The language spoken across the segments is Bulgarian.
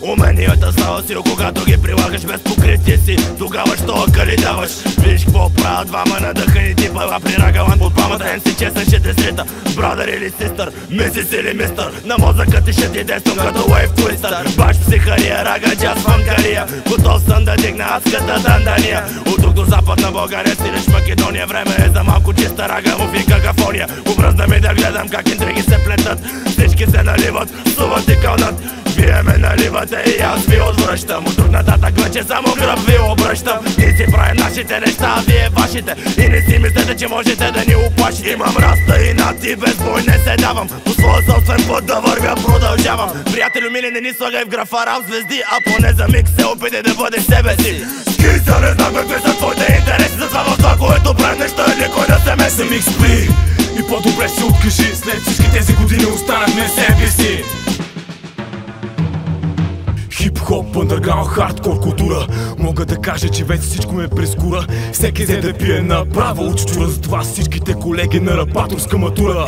Уменията става сила, когато ги прилагаш без покритие си. Тогава що къде даваш? Виж какво правят двама надъхани типа при Рагаланд. От памата MC чесън ще те срита. Брадър или систър, мисис или мистър. На мозъка ти ще ти действам като wave twister. Баш психария, рага, джаз, фанкария. Готов съм да дигна адската Танзания. От тук до запад на България, стилиш Македония. Време е за малко чиста рага, муфи какафония. Образна ми да гледам как интриги се плетат. Всички се наливат, суват и кълнат. Вие ме наливате и аз ви отвръщам. От тук нататък вече само гръб ви обръщам. Ние си правим нашите неща, а вие вашите. И не си мислете, че можете да ни оплашите. Имам раста и над и без бой не се давам. По своя собствен път да вървя продължавам. Приятелю мили, не ни слагай в графа рап звезди, а поне за миг се опитай да бъдеш себе си. Скиса, не знам какви са твоите интереси. Затова в това, което правим неща, никой да се меси. Микс спри и по-добре се откажи. След всички тези години останахме себе си. Хип-хоп, underground, хардкор култура. Мога да кажа, че вече всичко ме прескура. Всеки взе да пие направо от чура. Затова всичките колеги на рапаторска матура.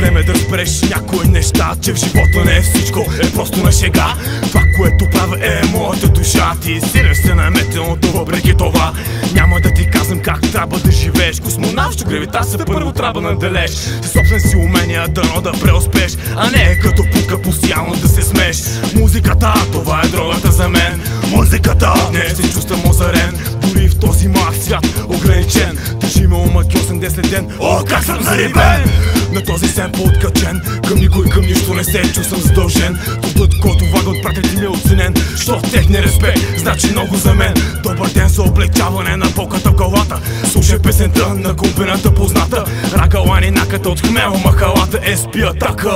Време да разбереш някои неща, че в живота не е всичко, е просто на шега. Това, което правя, е моята душа. Ти силеш се на метеното, въпреки това няма да ти казвам как трябва да живееш. Космонавт, гравитация първо трябва да наделеш. Със собствен си умения дано да преуспеш, а не е като путка постоянно да се смееш. Музиката, това е дрогата за мен. Музиката, не се чувствам озарен. Дори в този малък свят ограничен. Държи ме омъки 80 ден. О, как съм зарибен! На този семпл откачен. Към никой, към нищо не се чувствам задължен. Трудът, който влага от приятелите ми е оценен. Що техния респект значи много за мен. Добър ден за облегчаване на болката в главата. Слушай песента на комбината позната. Рагалани наката от хмел, махалата е спи атака.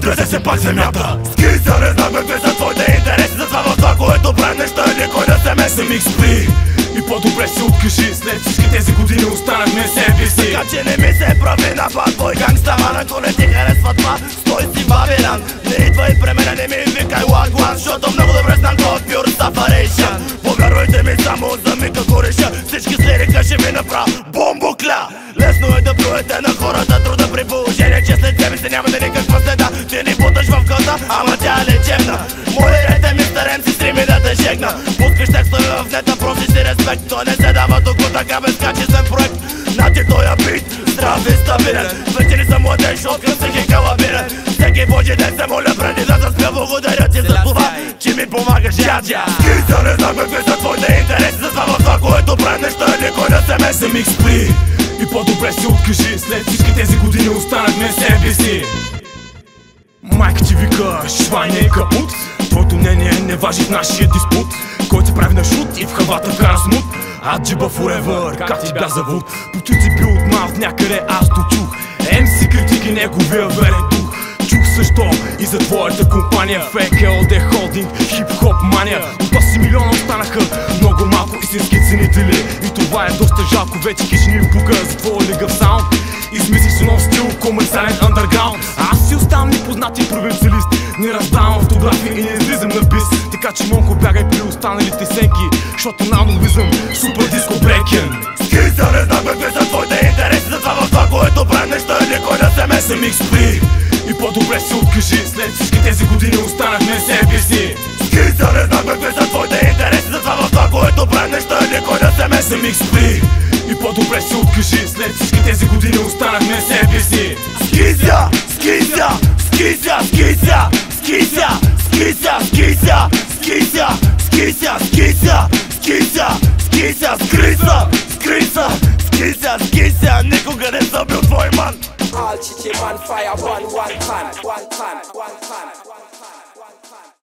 Дръзе се пак земята. Скиса, не знам какви са твоите интереси. Затова в това, което правим неща, никой да се меси. Микс спри и по-добре се откажи. След всички тези години останахме себе си. Така че не ми се прави на фатбой гангстаман. Ако не ти харесва това, стой си Бабилан. Не идвай при мене, не ми викай лагуан, защото много добре знам това от Pure Separation. Повярвайте ми само за миг ако реша, всички с лирика ще ми направя бомбокля. Лесно е да плюете на хората труда при положение, че след себе си няма да никаква следа. Ти ни буташ в къта, ама тя е лечебна. Модерете ми старем си стрими да те жегна. Пускаш текстове в нета, просиш си респект. Той не се дава тук така безкачествен проект. Нати тоя бит, здрав и стабилен. Вече не съм младеж, откъм психика лабирен. Всеки божи ден се моля преди да заспя. Благодаря ти за това, че ми помагаш, джаджа. Скиса, не знам какви са твоите интереси. Затова в това, което правим неща, никой да се меси. Микс спри и по-добре се откажи. След всички тези години останахме себе си. Майка ти вика, швай не е капут. Твоето мнение не важи в нашия диспут. Който се прави на шут и в хавата вкара смут. Аджиба forever, как ти бя завут. Почуй си бил от малък някъде, аз дочух MC критик и неговия верен дух. Чух също и за твоята компания FKLD Holding, хип-хоп мания. От 8 милиона останаха много малко истински ценители. И това е доста жалко, вече киш ни пука за твоя лигав саунд. Измислих си нов стил, комерциален underground. Аз си оставам непознат и провинциалист. Не раздавам автографи и не излизам на бис. Така че монко бягай при останалите сенки, защото нано влизам супер диско брекен. Скиса, не знам какви са твоите интереси. Затова в това, което правим неща, никой да се меси. Микс спри и по-добре се откажи. След всички тези години останахме себе си. Скиса, не знам какви са твоите интереси. Затова в това, което правим неща, никой да се меси. Микс спри и по-добре се откажи. След всички тези години останахме себе си. Скиса, скиса, скиса, скиса, скиса, скиса, скиса, скиса, скиса, скиса, скиса, скиса, скриса, скриса, скиса, скиса. Никога не съм бил твой ман. All chichi man fire one time.